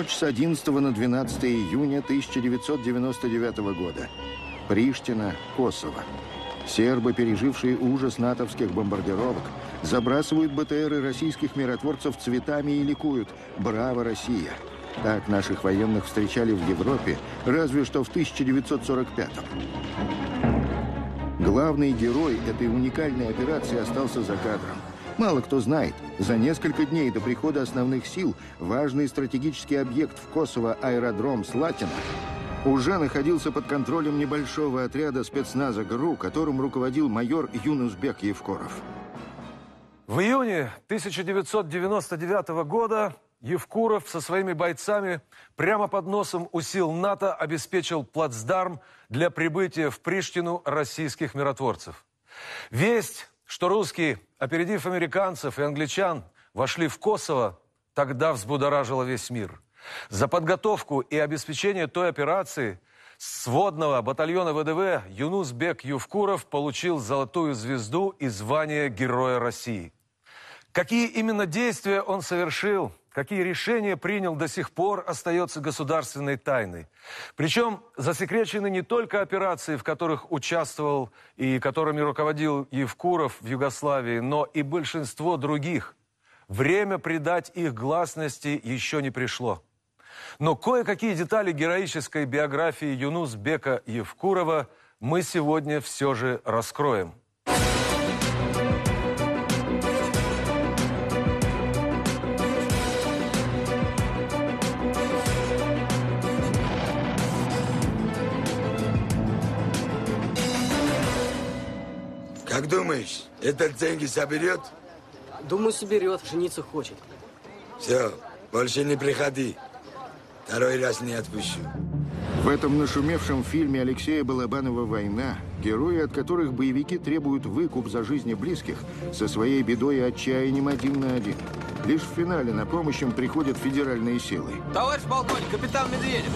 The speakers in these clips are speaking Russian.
Ночь с 11 на 12 июня 1999 года. Приштина, Косово. Сербы, пережившие ужас натовских бомбардировок, забрасывают БТРы российских миротворцев цветами и ликуют «Браво, Россия!». Так наших военных встречали в Европе, разве что в 1945-м. Главный герой этой уникальной операции остался за кадром. Мало кто знает, за несколько дней до прихода основных сил важный стратегический объект в Косово, аэродром Слатина, уже находился под контролем небольшого отряда спецназа ГРУ, которым руководил майор Юнусбек Евкуров. В июне 1999 года Евкуров со своими бойцами прямо под носом у сил НАТО обеспечил плацдарм для прибытия в Приштину российских миротворцев. Весть, что русские, опередив американцев и англичан, вошли в Косово, тогда взбудоражила весь мир. За подготовку и обеспечение той операции с сводного батальона ВДВ Юнусбек Евкуров получил золотую звезду и звание Героя России. Какие именно действия он совершил, какие решения принял, до сих пор остается государственной тайной. Причем засекречены не только операции, в которых участвовал и которыми руководил Евкуров в Югославии, но и большинство других. Время придать их гласности еще не пришло. Но кое-какие детали героической биографии Юнусбека Евкурова мы сегодня все же раскроем. Как думаешь, этот деньги соберет? Думаю, соберет, жениться хочет. Все, больше не приходи. Второй раз не отпущу. В этом нашумевшем фильме Алексея Балабанова «Война», герои, от которых боевики требуют выкуп за жизни близких, со своей бедой и отчаянием один на один. Лишь в финале на помощь им приходят федеральные силы. Товарищ полковник, капитан Медведев.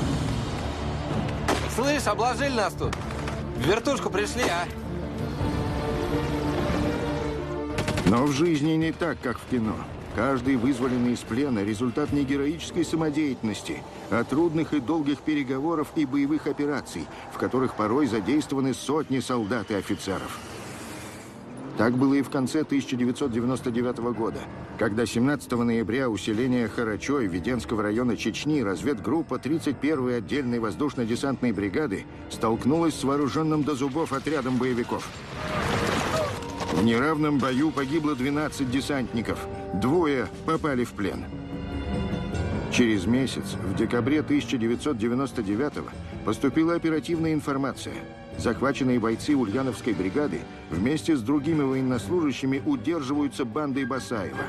Слышь, обложили нас тут. В вертушку пришли, а? Но в жизни не так, как в кино. Каждый вызволенный из плена – результат не героической самодеятельности, а трудных и долгих переговоров и боевых операций, в которых порой задействованы сотни солдат и офицеров. Так было и в конце 1999 года, когда 17 ноября у селения Харачой Веденского района Чечни разведгруппа 31-й отдельной воздушно-десантной бригады столкнулась с вооруженным до зубов отрядом боевиков. В неравном бою погибло 12 десантников, двое попали в плен. Через месяц, в декабре 1999-го, поступила оперативная информация. Захваченные бойцы Ульяновской бригады вместе с другими военнослужащими удерживаются бандой Басаева.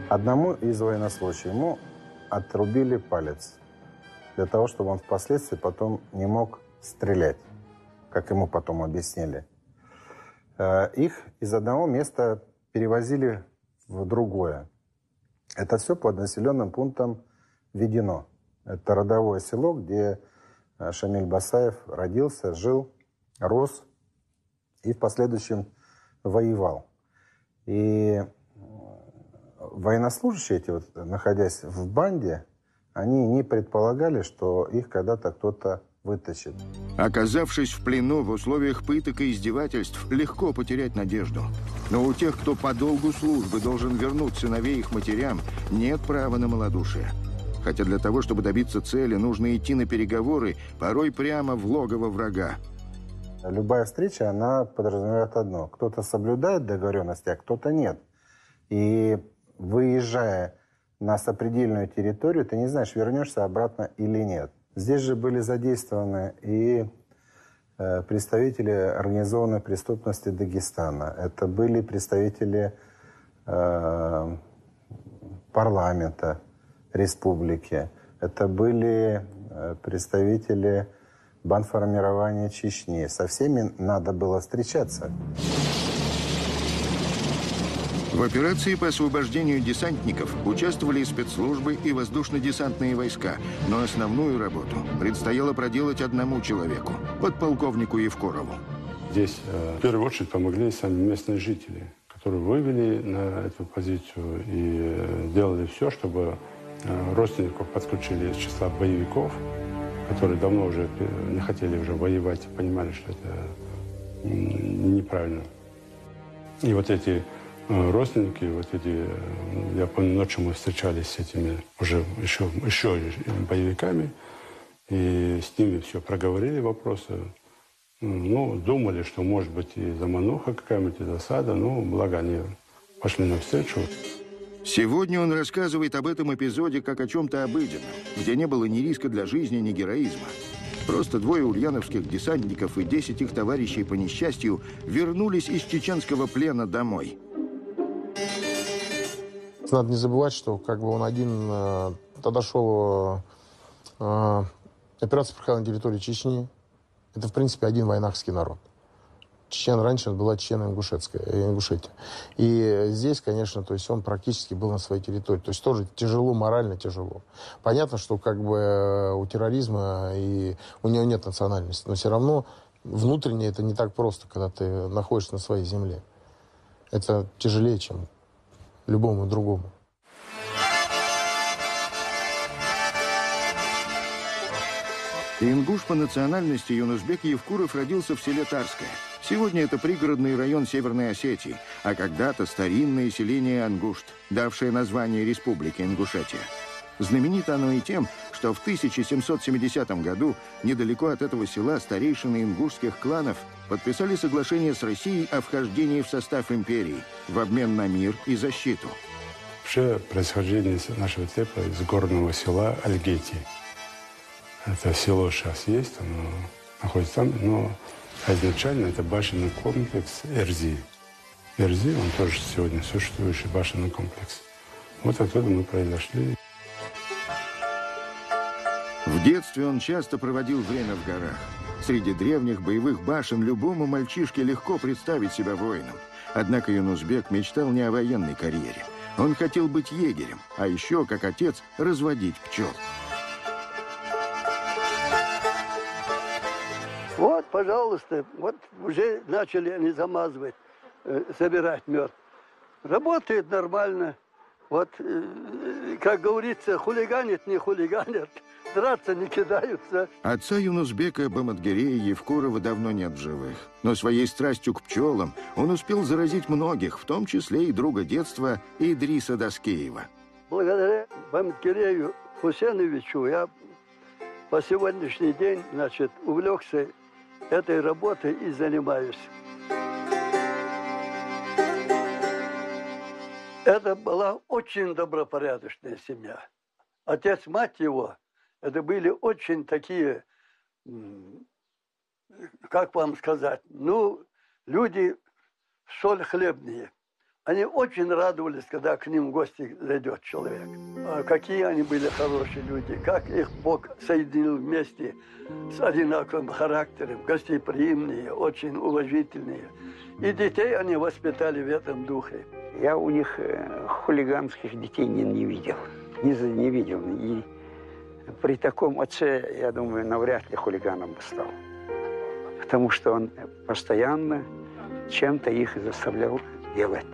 Одному из военнослужащих ему отрубили палец, для того, чтобы он впоследствии потом не мог стрелять, как ему потом объяснили. Их из одного места перевозили в другое. Это все под населенным пунктом Ведено. Это родовое село, где Шамиль Басаев родился, жил, рос и в последующем воевал. И военнослужащие эти, вот, находясь в банде, они не предполагали, что их когда-то кто-то вытащит. Оказавшись в плену в условиях пыток и издевательств, легко потерять надежду. Но у тех, кто по долгу службы должен вернуть сыновей их матерям, нет права на малодушие. Хотя для того, чтобы добиться цели, нужно идти на переговоры, порой прямо в логово врага. Любая встреча, она подразумевает одно. Кто-то соблюдает договоренности, а кто-то нет. И выезжая на сопредельную территорию, ты не знаешь, вернешься обратно или нет. Здесь же были задействованы и представители организованной преступности Дагестана. Это были представители парламента республики. Это были представители банформирования Чечни. Со всеми надо было встречаться. В операции по освобождению десантников участвовали спецслужбы и воздушно-десантные войска, но основную работу предстояло проделать одному человеку – подполковнику Евкурову. Здесь в первую очередь помогли сами местные жители, которые вывели на эту позицию и делали все, чтобы родственников подключили из числа боевиков, которые давно уже не хотели уже воевать, понимали, что это неправильно. И вот эти родственники, вот эти, я помню, ночью мы встречались с этими уже еще боевиками, и с ними все проговорили вопросы. Ну, думали, что может быть и замануха какая-нибудь, и засада, но благо они пошли навстречу. Сегодня он рассказывает об этом эпизоде как о чем-то обыденном, где не было ни риска для жизни, ни героизма. Просто двое ульяновских десантников и 10 их товарищей по несчастью вернулись из чеченского плена домой. Надо не забывать, что как бы он один тогда шел, операция проходила на территории Чечни. Это, в принципе, один войнахский народ. Чечен раньше была Чечено-Ингушетия. И здесь, конечно, то есть он практически был на своей территории. То есть тоже тяжело, морально тяжело. Понятно, что как бы у терроризма и у него нет национальности. Но все равно внутренне это не так просто, когда ты находишься на своей земле. Это тяжелее, чем любому другому. Ингуш по национальности Юнусбек Евкуров родился в селе Тарское. Сегодня это пригородный район Северной Осетии, а когда-то старинное селение Ангушт, давшее название Республике Ингушетия. Знаменито оно и тем, что в 1770 году недалеко от этого села старейшины ингушских кланов подписали соглашение с Россией о вхождении в состав империи в обмен на мир и защиту. Вообще происхождение нашего типа из горного села Альгети. Это село сейчас есть, оно находится там, но изначально это башенный комплекс Эрзи. Эрзи, он тоже сегодня существующий башенный комплекс. Вот оттуда мы произошли. В детстве он часто проводил время в горах. Среди древних боевых башен любому мальчишке легко представить себя воином. Однако Юнусбек мечтал не о военной карьере. Он хотел быть егерем, а еще, как отец, разводить пчел. Вот, пожалуйста, вот уже начали они замазывать, собирать мед. Работает нормально. Вот, как говорится, хулиганят, не хулиганят, драться не кидаются. Отца Юнусбека Баматгерея Евкурова давно нет в живых. Но своей страстью к пчелам он успел заразить многих, в том числе и друга детства Идриса Доскеева. Благодаря Баматгерею Хусеновичу я по сегодняшний день, значит, увлекся этой работой и занимаюсь. Это была очень добропорядочная семья. Отец, мать его, это были очень такие, как вам сказать, ну, люди соль хлебные. Они очень радовались, когда к ним в гости зайдет человек. А какие они были хорошие люди, как их Бог соединил вместе с одинаковым характером, гостеприимные, очень уважительные. И детей они воспитали в этом духе. Я у них хулиганских детей не видел. Не видел. И при таком отце, я думаю, навряд ли хулиганом бы стал. Потому что он постоянно чем-то их заставлял делать.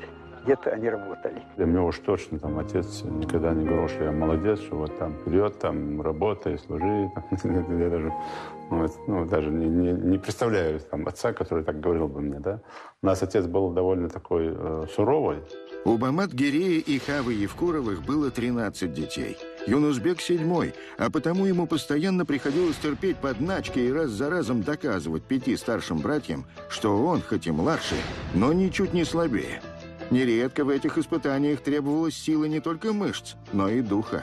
Где-то они работали. Для меня уж точно там отец никогда не говорил, что я молодец, что вот там вперед, там работай, служи. Я даже не представляю там отца, который так говорил бы мне, да. У нас отец был довольно такой суровый. У Баматгерея и Хавы Евкуровых было 13 детей. Юнусбек 7-й, а потому ему постоянно приходилось терпеть подначки и раз за разом доказывать 5 старшим братьям, что он, хоть и младший, но ничуть не слабее. Нередко в этих испытаниях требовалась сила не только мышц, но и духа.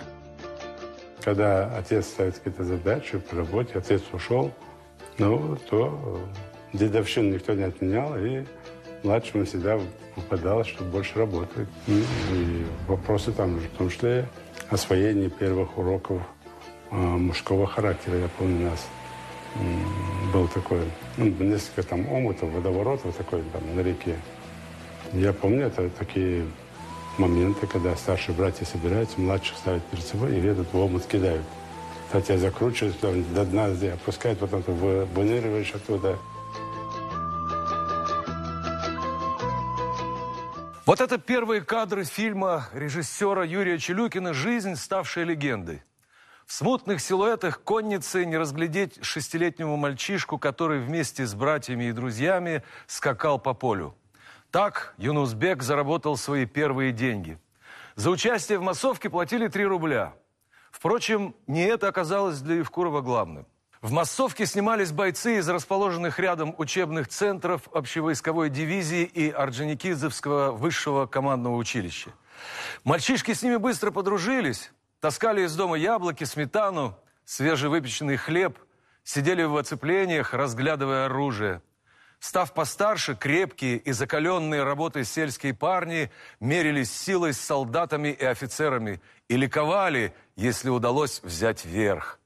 Когда отец ставит какие-то задачи по работе, отец ушел, ну, то дедовщину никто не отменял, и младшему всегда выпадало, что больше работает. И вопросы там уже, в том числе освоение первых уроков мужского характера. Я помню, у нас был такой, несколько там омутов, водоворотов такой там на реке. Я помню, это такие моменты, когда старшие братья собираются, младших ставят перед собой и этот в омут кидают. Хотя закручивают, до дна опускают, потом ты выныриваешь оттуда. Вот это первые кадры фильма режиссера Юрия Чулюкина «Жизнь, ставшая легендой». В смутных силуэтах конницы не разглядеть шестилетнему мальчишку, который вместе с братьями и друзьями скакал по полю. Так Юнусбек заработал свои первые деньги. За участие в массовке платили 3 рубля. Впрочем, не это оказалось для Евкурова главным. В массовке снимались бойцы из расположенных рядом учебных центров общевойсковой дивизии и Орджоникидзевского высшего командного училища. Мальчишки с ними быстро подружились, таскали из дома яблоки, сметану, свежевыпеченный хлеб, сидели в оцеплениях, разглядывая оружие. Став постарше, крепкие и закаленные работой сельские парни мерились силой с солдатами и офицерами и ликовали, если удалось взять верх.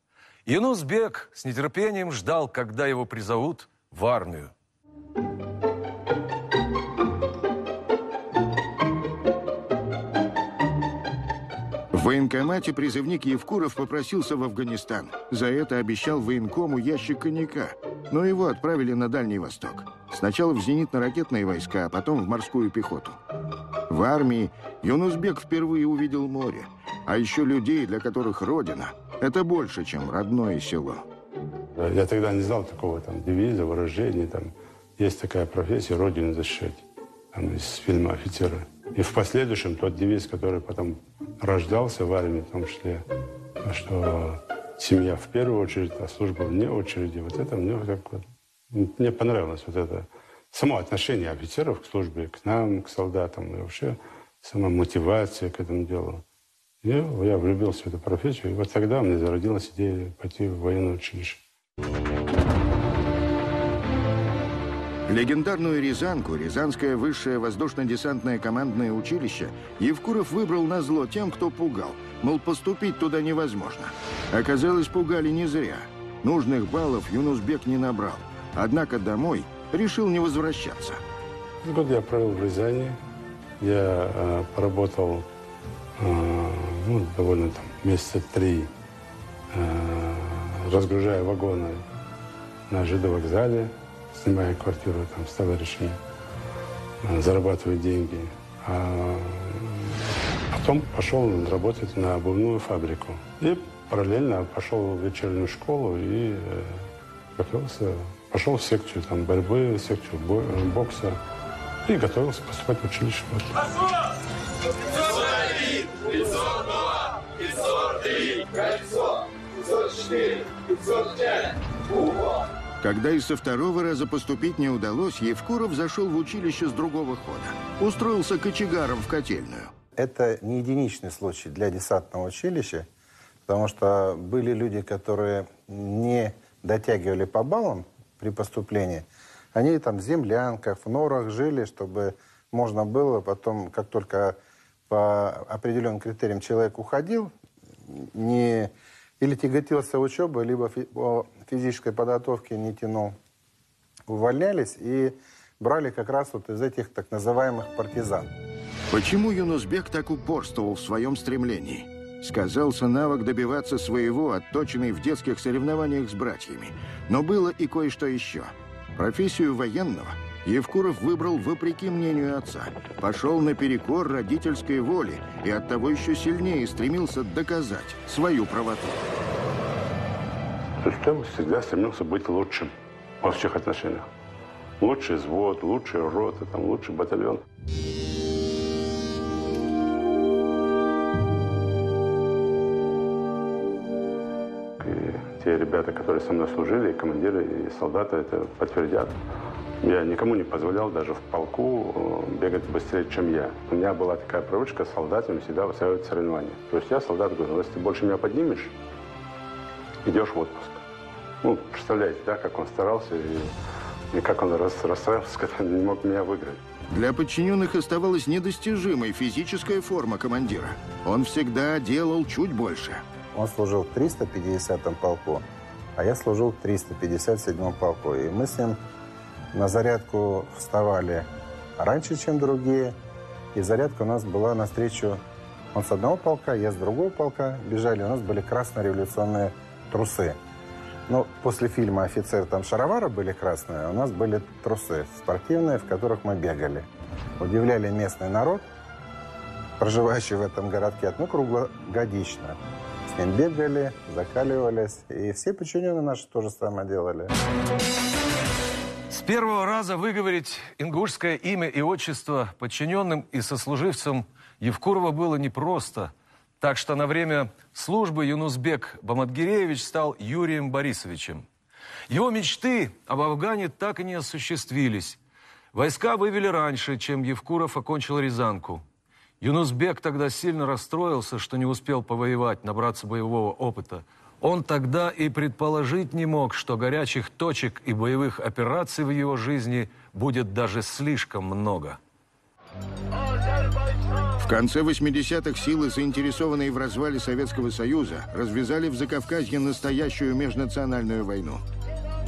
Юнусбек с нетерпением ждал, когда его призовут в армию. В военкомате призывник Евкуров попросился в Афганистан. За это обещал военкому ящик коньяка. Но его отправили на Дальний Восток. Сначала в зенитно-ракетные войска, а потом в морскую пехоту. В армии Юнусбек впервые увидел море. А еще людей, для которых родина – это больше, чем родное село. Я тогда не знал такого девиза, выражения. Есть такая профессия – родину защищать. Из фильма «Офицеры». И в последующем тот девиз, который потом рождался в армии, в том числе, что семья в первую очередь, а служба вне очереди. Вот это мне понравилось. Вот это само отношение офицеров к службе, к нам, к солдатам, и вообще сама мотивация к этому делу. И я влюбился в эту профессию, и вот тогда мне зародилась идея пойти в военное училище. Легендарную Рязанку, Рязанское высшее воздушно-десантное командное училище, Евкуров выбрал назло тем, кто пугал. Мол, поступить туда невозможно. Оказалось, пугали не зря. Нужных баллов Юнусбек не набрал. Однако домой решил не возвращаться. Год я провел в Рязани. Я поработал довольно месяца 3, разгружая вагоны на ЖД вокзале, снимая квартиру с товарищами, зарабатывая деньги. А потом пошел работать на обувную фабрику. И параллельно пошел в вечернюю школу и готовился, пошел в секцию борьбы, в секцию бокса и готовился поступать в училище. 501, 502, 503, кольцо, 504, 505, Куба. Когда и со второго раза поступить не удалось, Евкуров зашел в училище с другого хода. Устроился кочегаром в котельную. Это не единичный случай для десантного училища, потому что были люди, которые не дотягивали по баллам при поступлении. Они в землянках, в норах жили, чтобы можно было потом, как только по определенным критериям человек уходил, или тяготился учебой, либо по физической подготовке не тянул, увольнялись и брали как раз из этих так называемых партизан. Почему Юнусбек так упорствовал в своем стремлении? Сказался навык добиваться своего, отточенный в детских соревнованиях с братьями. Но было и кое-что еще. Профессию военного Евкуров выбрал вопреки мнению отца. Пошел наперекор родительской воле и оттого еще сильнее стремился доказать свою правоту. Я всегда стремился быть лучшим во всех отношениях. Лучший взвод, лучшая рота, лучший батальон. И те ребята, которые со мной служили, и командиры, и солдаты, это подтвердят. Я никому не позволял даже в полку бегать быстрее, чем я. У меня была такая привычка с солдатами всегда устраивать соревнования. То есть я солдату говорил, если ты больше меня поднимешь, идешь в отпуск. Представляете, как он старался и как он расстраивался, когда не мог меня выиграть. Для подчиненных оставалась недостижимой физическая форма командира. Он всегда делал чуть больше. Он служил в 350-м полку, а я служил в 357-м полку. И мы с ним на зарядку вставали раньше, чем другие. И зарядка у нас была навстречу. Он с одного полка, я с другого полка бежали. У нас были красно-революционные трусы. После фильма «Офицер» шаровары были красные, а у нас были трусы спортивные, в которых мы бегали. удивляли местный народ, проживающий в этом городке, ну, круглогодично. С ним бегали, закаливались, и все подчиненные наши то же самое делали. С первого раза выговорить ингушское имя и отчество подчиненным и сослуживцам Евкурова было непросто. Так что на время службы Юнусбек Баматгиреевич стал Юрием Борисовичем. Его мечты об Афгане так и не осуществились. Войска вывели раньше, чем Евкуров окончил Рязанку. Юнусбек тогда сильно расстроился, что не успел повоевать, набраться боевого опыта. Он тогда и предположить не мог, что горячих точек и боевых операций в его жизни будет даже слишком много. В конце 80-х силы, заинтересованные в развале Советского Союза, развязали в Закавказье настоящую межнациональную войну.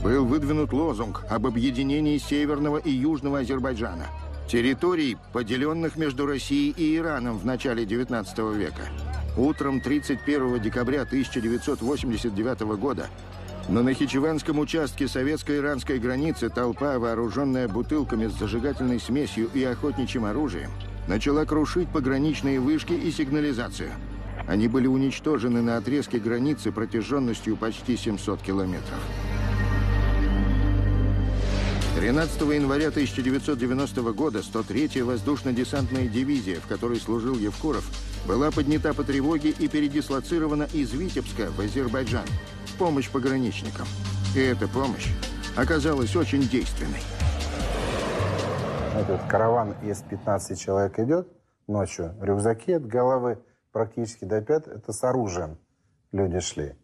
Был выдвинут лозунг об объединении Северного и Южного Азербайджана, территорий, поделенных между Россией и Ираном в начале XIX века. Утром 31 декабря 1989 года на Нахичеванском участке советско-иранской границы толпа, вооруженная бутылками с зажигательной смесью и охотничьим оружием, начала крушить пограничные вышки и сигнализацию. Они были уничтожены на отрезке границы протяженностью почти 700 километров. 13 января 1990 года 103-я воздушно-десантная дивизия, в которой служил Евкуров, была поднята по тревоге и передислоцирована из Витебска в Азербайджан в помощь пограничникам. И эта помощь оказалась очень действенной. Этот караван из 15 человек идет ночью. Рюкзаки от головы практически до пят. Это с оружием люди шли.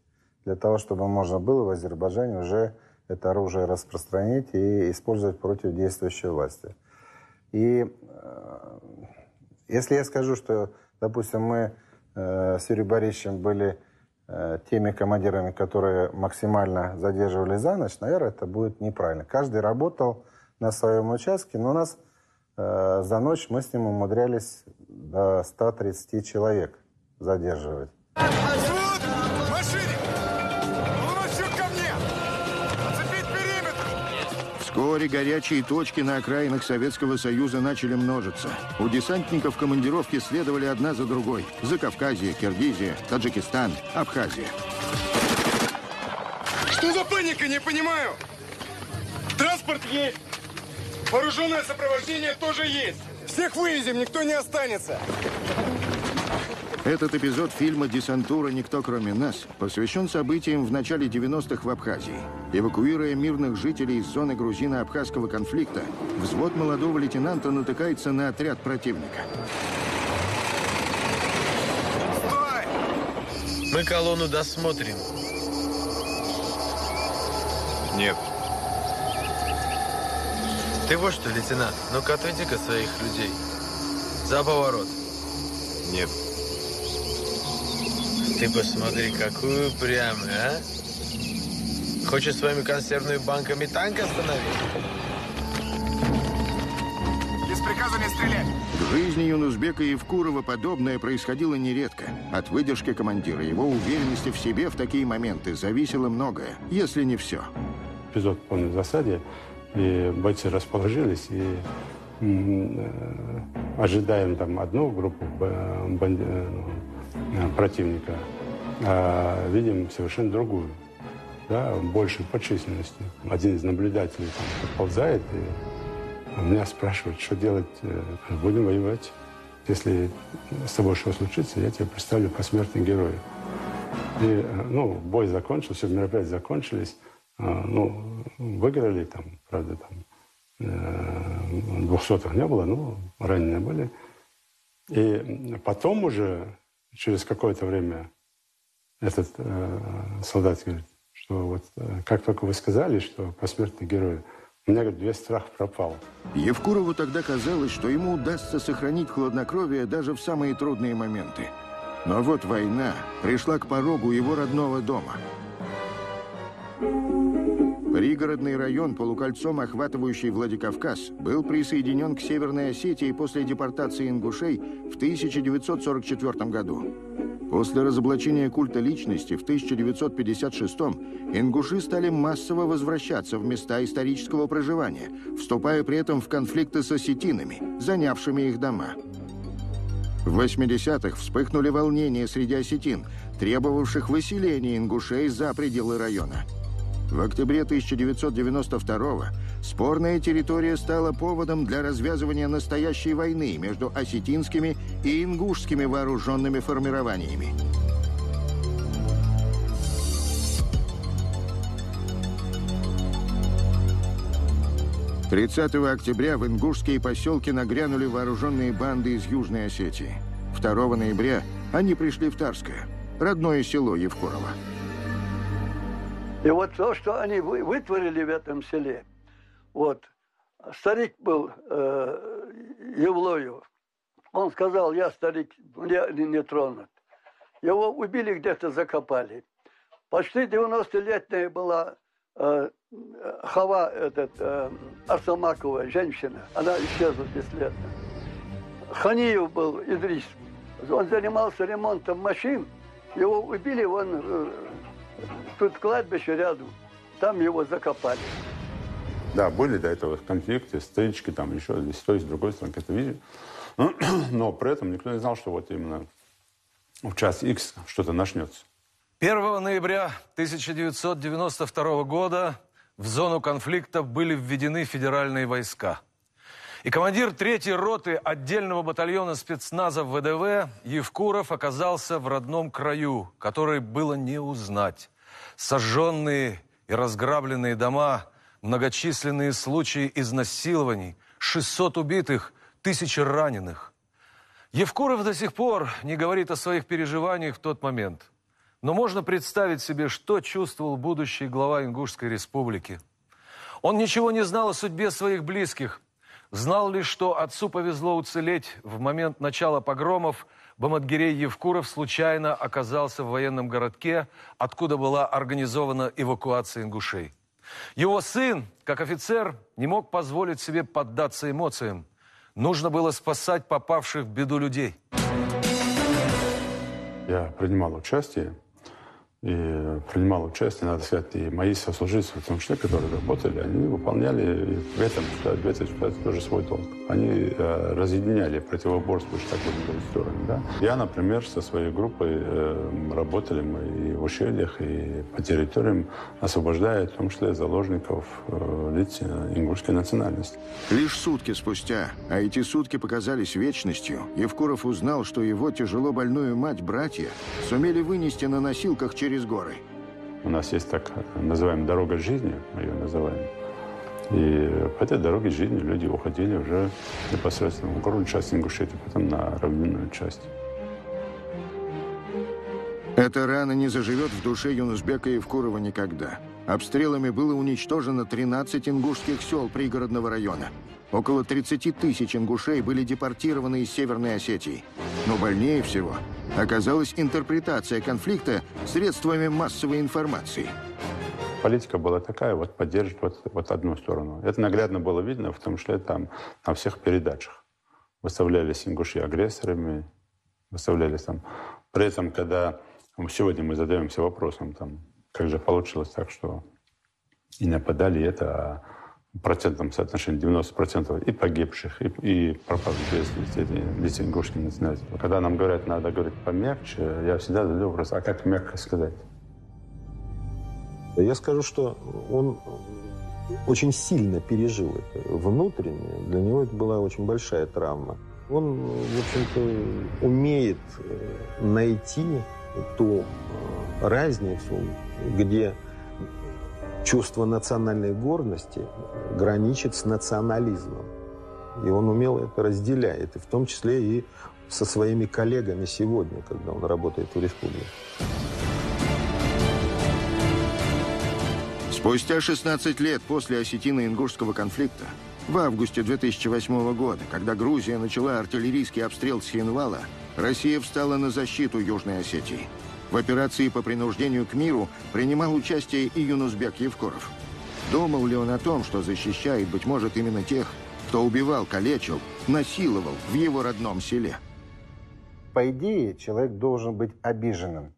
Для того, чтобы можно было в Азербайджане уже это оружие распространить и использовать против действующей власти. И если я скажу, что, допустим, мы с Юрием Борисовичем были теми командирами, которые максимально задерживали за ночь, наверное, это будет неправильно. Каждый работал на своем участке, но у нас за ночь мы с ним умудрялись до 130 человек задерживать. Вскоре горячие точки на окраинах Советского Союза начали множиться. У десантников командировки следовали одна за другой. Закавказье, Киргизия, Таджикистан, Абхазия. Что за паника, не понимаю? Транспорт есть. Вооруженное сопровождение тоже есть. Всех вывезем, никто не останется. Этот эпизод фильма «Десантура. Никто, кроме нас» посвящен событиям в начале 90-х в Абхазии. Эвакуируя мирных жителей из зоны грузино-абхазского конфликта, взвод молодого лейтенанта натыкается на отряд противника. Стой! Мы колонну досмотрим. Нет. Ты вот что, лейтенант, ну-ка отведи-ка своих людей. За поворот. Нет. Ты посмотри, какую упрямую, а? Хочешь своими консервными банками танк остановить? Без приказа не стрелять. В жизни Юнусбека Евкурова подобное происходило нередко. От выдержки командира, его уверенности в себе в такие моменты зависело многое, если не все. Эпизод, помню, в засаде, и бойцы расположились, и ожидаем там одну группу противника, а видим совершенно другую, да, большей по численности. Один из наблюдателей там подползает и меня спрашивает, что делать. Будем воевать. Если с тобой что случится, я тебе представлю посмертный герой. И, ну, бой закончился, все мероприятия закончились. Ну, выиграли там, правда, там 200-х не было, но раненые были. И потом уже, через какое-то время, этот солдат говорит, что вот как только вы сказали, что посмертный герой, у меня, говорит, весь страх пропал. Евкурову тогда казалось, что ему удастся сохранить хладнокровие даже в самые трудные моменты. Но вот война пришла к порогу его родного дома. Пригородный район, полукольцом охватывающий Владикавказ, был присоединен к Северной Осетии после депортации ингушей в 1944 году. После разоблачения культа личности в 1956-м ингуши стали массово возвращаться в места исторического проживания, вступая при этом в конфликты с осетинами, занявшими их дома. В 80-х вспыхнули волнения среди осетин, требовавших выселения ингушей за пределы района. В октябре 1992-го спорная территория стала поводом для развязывания настоящей войны между осетинскими и ингушскими вооруженными формированиями. – 30 октября в ингушские поселки нагрянули вооруженные банды из Южной Осетии. 2 ноября они пришли в Тарское, родное село Евкурово. И вот то, что они вытворили в этом селе, вот, старик был Евлоев, он сказал, я старик, я не тронут. Его убили, где-то закопали. Почти 90-летняя была Хава, Арсамакова, женщина, она исчезла бесследно. Ханиев был Идрис, он занимался ремонтом машин, его убили, он... Тут кладбище рядом, там его закопали. Да, были до этого конфликты, стычки, там еще здесь, с той, с другой стороны, как-то видели. Но при этом никто не знал, что вот именно в час X что-то начнется. 1 ноября 1992 года в зону конфликта были введены федеральные войска. И командир 3-й роты отдельного батальона спецназа ВДВ Евкуров оказался в родном краю, который было не узнать. Сожженные и разграбленные дома, многочисленные случаи изнасилований, 600 убитых, 1000 раненых. Евкуров до сих пор не говорит о своих переживаниях в тот момент. Но можно представить себе, что чувствовал будущий глава Ингушской республики. Он ничего не знал о судьбе своих близких. Знал лишь, что отцу повезло уцелеть. В момент начала погромов Баматгирей Евкуров случайно оказался в военном городке, откуда была организована эвакуация ингушей. Его сын, как офицер, не мог позволить себе поддаться эмоциям. Нужно было спасать попавших в беду людей. Я принимал участие. Надо сказать, и мои сослуживцы, в том числе, которые работали, они выполняли в этом ситуации тоже свой долг. Они разъединяли противоборство, так будем говорить, стороны. Да? Я, например, со своей группой работали мы и в ущельях, и по территориям, освобождая, в том числе, заложников лиц ингушской национальности. Лишь сутки спустя, а эти сутки показались вечностью, Евкуров узнал, что его тяжело больную мать-братья сумели вынести на носилках через горы. У нас есть так называемая дорога жизни, мы ее называем. И по этой дороге жизни люди уходили уже непосредственно в горную часть Ингушетии, потом на равнинную часть. Эта рана не заживет в душе Юнусбека Евкурова никогда. Обстрелами было уничтожено 13 ингушских сел пригородного района. Около 30 тысяч ингушей были депортированы из Северной Осетии. Но больнее всего оказалась интерпретация конфликта средствами массовой информации. Политика была такая, вот поддерживать вот одну сторону. Это наглядно было видно в том, что там на всех передачах выставлялись ингуши агрессорами, выставлялись там. При этом, когда сегодня мы задаемся вопросом, там, как же получилось так, что и нападали это, в процентном соотношении 90% и погибших, и пропавших без вести ингушской национальности. Когда нам говорят, надо говорить помягче, я всегда задаю вопрос, а как мягко сказать? Я скажу, что он очень сильно пережил это внутренне. Для него это была очень большая травма. Он, в общем-то, умеет найти ту разницу, где чувство национальной гордости граничит с национализмом. И он умело это разделяет, и в том числе и со своими коллегами сегодня, когда он работает в республике. Спустя 16 лет после осетино-ингушского конфликта, в августе 2008 года, когда Грузия начала артиллерийский обстрел Цхинвала, Россия встала на защиту Южной Осетии. В операции по принуждению к миру принимал участие и Юнусбек Евкуров. Думал ли он о том, что защищает, быть может, именно тех, кто убивал, калечил, насиловал в его родном селе? по идее, человек должен быть обиженным.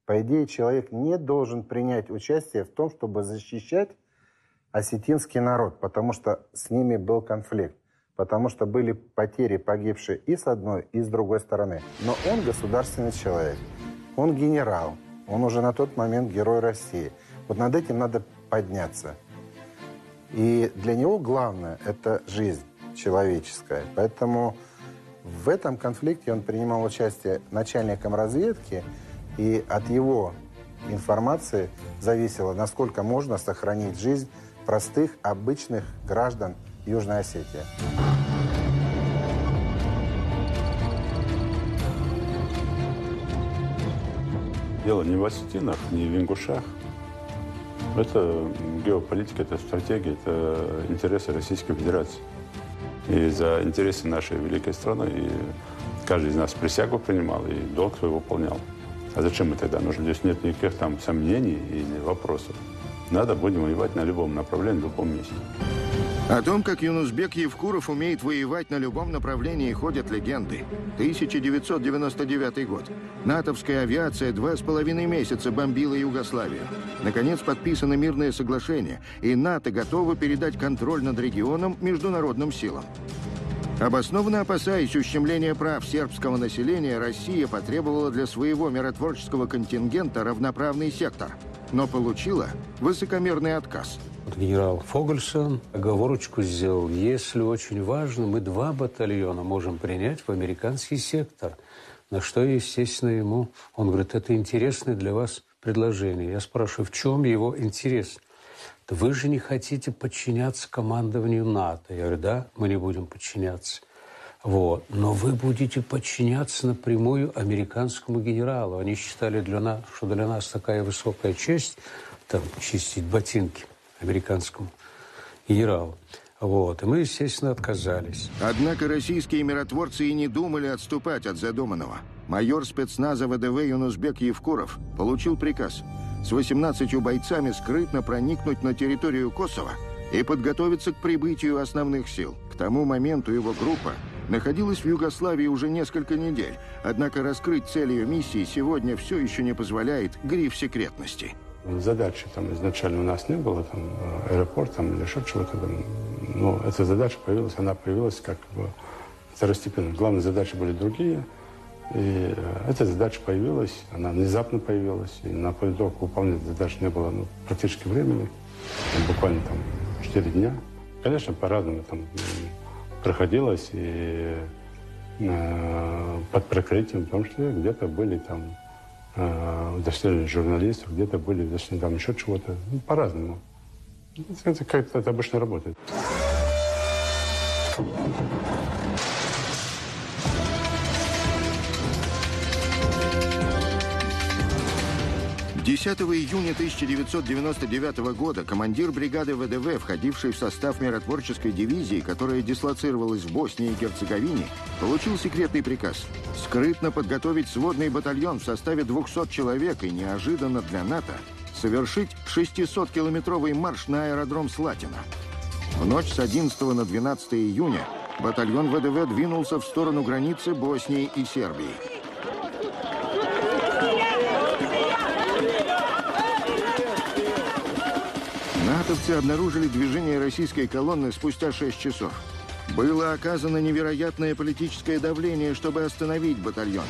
По идее, человек не должен принять участие в том, чтобы защищать осетинский народ, потому что с ними был конфликт, потому что были потери, погибшие и с одной, и с другой стороны. Но он государственный человек, он генерал, он уже на тот момент герой России. Вот над этим надо подняться. И для него главное – это жизнь человеческая. Поэтому в этом конфликте он принимал участие начальником разведки, и от его информации зависело, насколько можно сохранить жизнь простых, обычных граждан Южной Осетии. Дело не в осетинах, не в ингушах. Это геополитика, это стратегия, это интересы Российской Федерации. И за интересы нашей великой страны и каждый из нас присягу принимал и долг свой выполнял. А зачем мы тогда нужны? Здесь нет никаких там сомнений или вопросов. Надо, будем воевать на любом направлении, в любом месте. О том, как Юнусбек Евкуров умеет воевать на любом направлении, ходят легенды. 1999 год. Натовская авиация 2,5 месяца бомбила Югославию. Наконец подписано мирное соглашение, и НАТО готово передать контроль над регионом международным силам. Обоснованно опасаясь ущемления прав сербского населения, Россия потребовала для своего миротворческого контингента равноправный сектор, но получила высокомерный отказ. Генерал Фогельсон оговорочку сделал: если очень важно, мы 2 батальона можем принять в американский сектор. На что, естественно, ему, он говорит, это интересное для вас предложение. Я спрашиваю, в чем его интерес? Да вы же не хотите подчиняться командованию НАТО. Я говорю, да, мы не будем подчиняться. Вот. Но вы будете подчиняться напрямую американскому генералу. Они считали, что для нас такая высокая честь, там, чистить ботинки американскому генералу. Вот. И мы, естественно, отказались. Однако российские миротворцы и не думали отступать от задуманного. Майор спецназа ВДВ Юнусбек Евкуров получил приказ с 18 бойцами скрытно проникнуть на территорию Косово и подготовиться к прибытию основных сил. К тому моменту его группа находилась в Югославии уже несколько недель, однако раскрыть цель ее миссии сегодня все еще не позволяет гриф секретности. Задачи там изначально у нас не было, там, аэропорт там, или еще чего-то. Но эта задача появилась, она появилась как бы второстепенно. Главные задачи были другие. И эта задача появилась, она внезапно появилась. И на подготовку выполнять задачи не было практически времени. Буквально там 4 дня. Конечно, по-разному там проходилось. И под прикрытием, в том числе, где-то были там удостоверения журналистов, где-то были удостоверения там еще чего-то. Ну, по-разному. Это как-то это обычно работает. 10 июня 1999 года командир бригады ВДВ, входивший в состав миротворческой дивизии, которая дислоцировалась в Боснии и Герцеговине, получил секретный приказ скрытно подготовить сводный батальон в составе 200 человек и неожиданно для НАТО совершить 600-километровый марш на аэродром Слатина. В ночь с 11 на 12 июня батальон ВДВ двинулся в сторону границы Боснии и Сербии. Натовцы обнаружили движение российской колонны спустя 6 часов. Было оказано невероятное политическое давление, чтобы остановить батальон.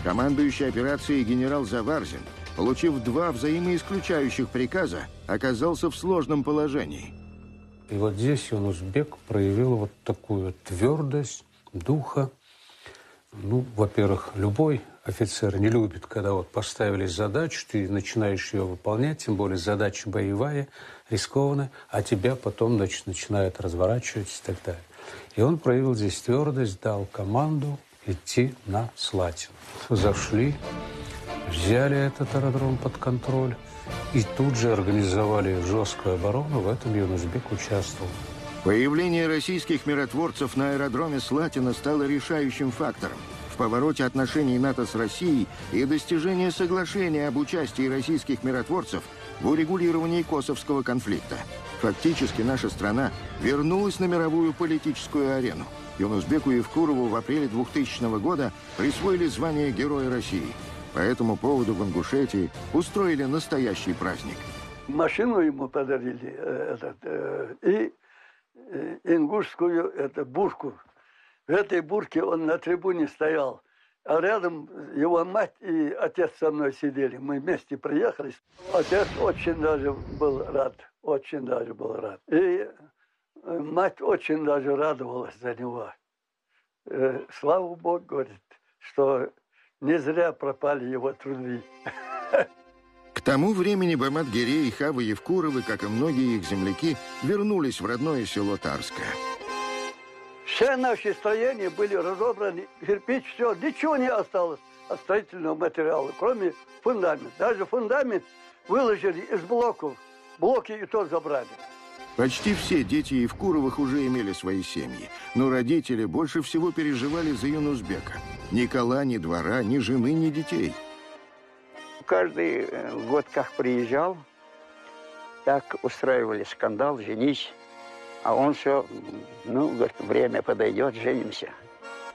Командующий операцией генерал Заварзин, получив 2 взаимоисключающих приказа, оказался в сложном положении. И вот здесь Юнусбек проявил вот такую твердость духа. Ну, во-первых, любой офицер не любит, когда вот поставили задачу, ты начинаешь ее выполнять, тем более задача боевая, рискованная, а тебя потом, значит, начинают разворачивать и так далее. И он проявил здесь твердость, дал команду идти на Слатину. Зашли, взяли этот аэродром под контроль и тут же организовали жесткую оборону. В этом Юнусбек участвовал. Появление российских миротворцев на аэродроме Слатина стало решающим фактором в повороте отношений НАТО с Россией и достижения соглашения об участии российских миротворцев в урегулировании косовского конфликта. Фактически наша страна вернулась на мировую политическую арену. Юнузбеку Евкурову в апреле 2000 года присвоили звание Героя России. По этому поводу в Ингушетии устроили настоящий праздник. Машину ему подарили и ингушскую бурку. В этой бурке он на трибуне стоял. А рядом его мать и отец со мной сидели. Мы вместе приехали. Отец очень даже был рад. Очень даже был рад. И мать очень даже радовалась за него. Слава Богу, говорит, что не зря пропали его труды. К тому времени Бамат-Гире и Хава Евкуровы, как и многие их земляки, вернулись в родное село Тарское. Все наши строения были разобраны, кирпич, все, ничего не осталось от строительного материала, кроме фундамента. Даже фундамент выложили из блоков, блоки и то забрали. Почти все дети Евкуровых уже имели свои семьи, но родители больше всего переживали за Юнузбека. Ни кола, ни двора, ни жены, ни детей. Каждый год, как приезжал, так устраивали скандал, женись. А он все, говорит, время подойдет, женимся.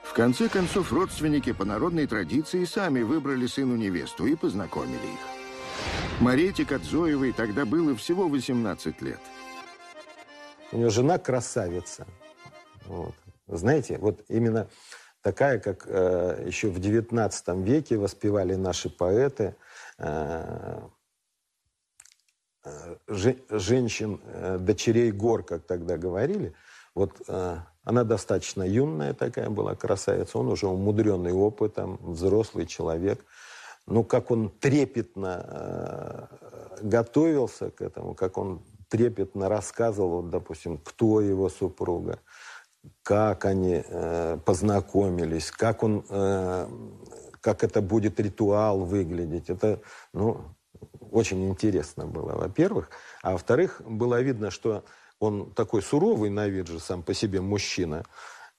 В конце концов, родственники по народной традиции сами выбрали сыну невесту и познакомили их. Марете Кадзоевой тогда было всего 18 лет. У нее жена красавица. Вот. Знаете, вот именно такая, как еще в XIX веке воспевали наши поэты, женщин, дочерей гор, как тогда говорили. Вот она достаточно юная такая была красавица, он уже умудренный опытом, взрослый человек. Ну, как он трепетно готовился к этому, как он трепетно рассказывал, вот, допустим, кто его супруга, как они познакомились, как это будет ритуал выглядеть. Это, очень интересно было, во-первых. А во-вторых, было видно, что он такой суровый на вид же сам по себе мужчина.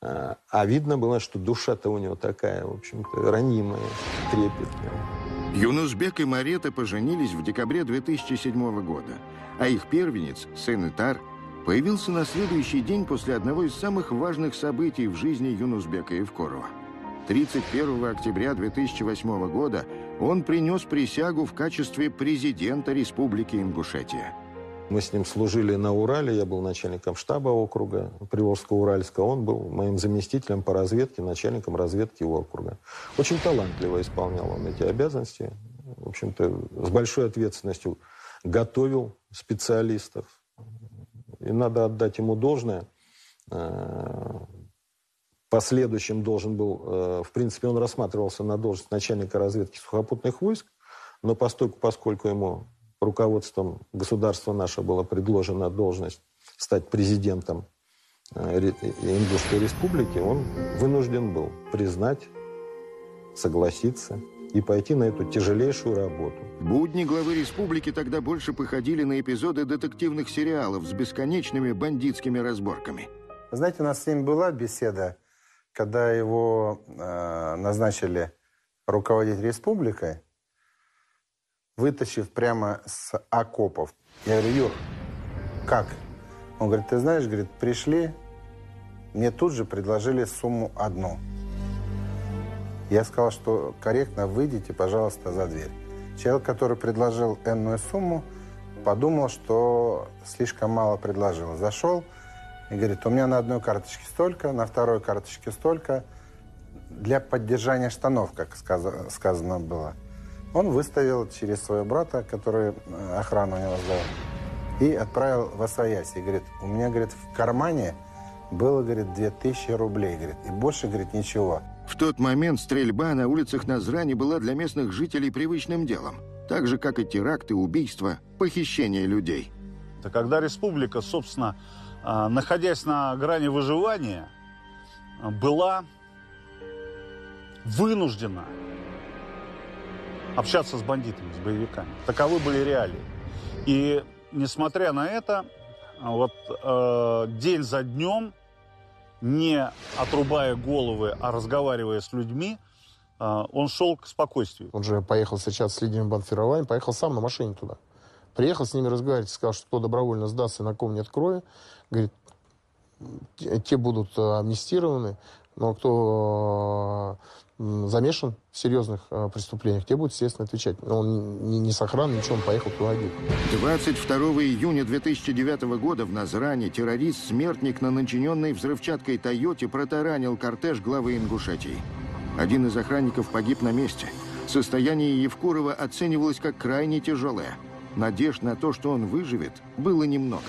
А видно было, что душа-то у него такая, в общем-то, ранимая, трепетная. Юнузбек и Марета поженились в декабре 2007 года. А их первенец, сын Итар, появился на следующий день после одного из самых важных событий в жизни Юнузбека Евкурова. 31 октября 2008 года он принес присягу в качестве президента Республики Ингушетия. Мы с ним служили на Урале, я был начальником штаба округа Приволжско-Уральска, он был моим заместителем по разведке, начальником разведки округа. Очень талантливо исполнял он эти обязанности, в общем-то, с большой ответственностью готовил специалистов. И надо отдать ему должное. Последующим должен был, в принципе, он рассматривался на должность начальника разведки сухопутных войск, но поскольку ему руководством государства наше было предложена должность стать президентом Ингушской республики, он вынужден был признать, согласиться и пойти на эту тяжелейшую работу. Будни главы республики тогда больше походили на эпизоды детективных сериалов с бесконечными бандитскими разборками. Знаете, у нас с ним была беседа, когда его назначили руководить республикой, вытащив прямо с окопов. Я говорю: Юр, как? Он говорит: ты знаешь, говорит, пришли, мне тут же предложили сумму одну. Я сказал, что корректно выйдите, пожалуйста, за дверь. Человек, который предложил энную сумму, подумал, что слишком мало предложил. Зашел и говорит: у меня на одной карточке столько, на второй карточке столько, для поддержания штанов, как сказано было. Он выставил через своего брата, который охрану у него сдал, и отправил в освояси. И говорит: у меня, говорит, в кармане было, говорит, 2000 рублей, говорит, и больше, говорит, ничего. В тот момент стрельба на улицах Назрани была для местных жителей привычным делом, так же, как и теракты, убийства, похищение людей. Это когда республика, собственно, находясь на грани выживания, была вынуждена общаться с бандитами, с боевиками. Таковы были реалии. И несмотря на это, вот день за днем, не отрубая головы, а разговаривая с людьми, он шел к спокойствию. Он же поехал встречаться с лидерами бандформирования, поехал сам на машине туда. Приехал с ними разговаривать, сказал, что кто добровольно сдастся, на ком нет крови. Говорит, те будут амнистированы, но кто замешан в серьезных преступлениях, те будут, естественно, отвечать. Но он не с охраной, ничего, он поехал туда один. 22 июня 2009 года в Назране террорист-смертник на начиненной взрывчаткой «Тойоте» протаранил кортеж главы Ингушетии. Один из охранников погиб на месте. Состояние Евкурова оценивалось как крайне тяжелое. Надежд на то, что он выживет, было немного.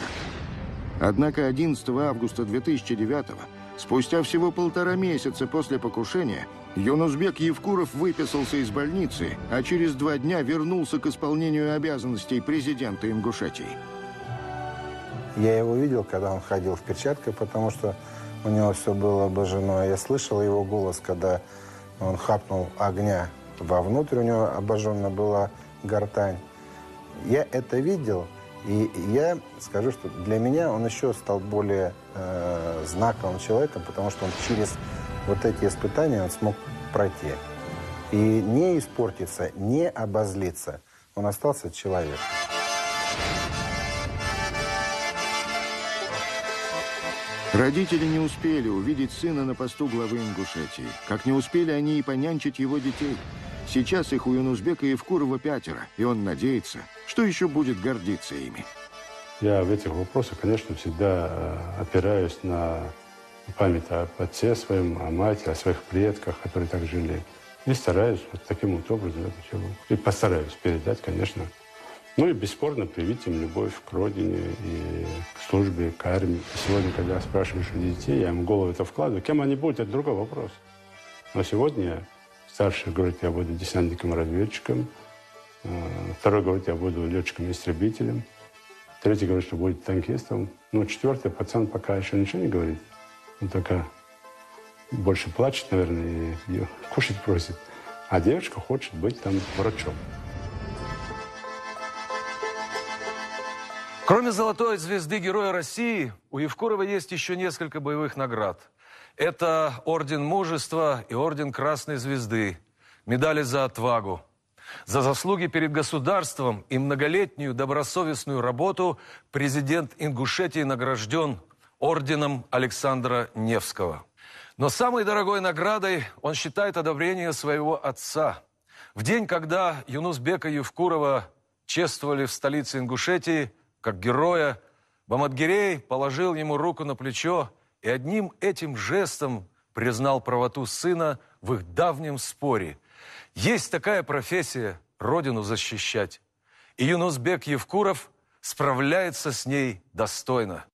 Однако 11 августа 2009 спустя всего 1,5 месяца после покушения, Юнусбек Евкуров выписался из больницы, а через 2 дня вернулся к исполнению обязанностей президента Ингушетии. Я его видел, когда он ходил в перчатках, потому что у него все было обожжено. Я слышал его голос, когда он хапнул огня вовнутрь, у него обожжена была гортань. Я это видел, и я скажу, что для меня он еще стал более знаковым человеком, потому что он через вот эти испытания он смог пройти. И не испортиться, не обозлиться. Он остался человеком. Родители не успели увидеть сына на посту главы Ингушетии. Как не успели они и понянчить его детей. Сейчас их у Юнусбека Евкурова 5, и он надеется, что еще будет гордиться ими. Я в этих вопросах, конечно, всегда опираюсь на память о отце своем, о матери, о своих предках, которые так жили. И стараюсь вот таким вот образом это все. И постараюсь передать, конечно. Ну и бесспорно привить им любовь к родине и к службе, к армии. Сегодня, когда спрашиваешь у детей, я им в голову это вкладываю. Кем они будут, это другой вопрос. Но сегодня старший говорит, я буду десантником-разведчиком. Второй говорит, я буду летчиком-истребителем. Третий говорит, что будет танкистом. Ну, четвертый пацан пока еще ничего не говорит. Он только больше плачет, наверное, и кушать просит. А девочка хочет быть там врачом. Кроме золотой звезды Героя России, у Евкурова есть еще несколько боевых наград. Это Орден Мужества и Орден Красной Звезды, медали за отвагу. За заслуги перед государством и многолетнюю добросовестную работу президент Ингушетии награжден орденом Александра Невского. Но самой дорогой наградой он считает одобрение своего отца. В день, когда Юнусбека Евкурова чествовали в столице Ингушетии как героя, Баматгирей положил ему руку на плечо и одним этим жестом признал правоту сына в их давнем споре. Есть такая профессия – родину защищать. И Юнусбек Евкуров справляется с ней достойно.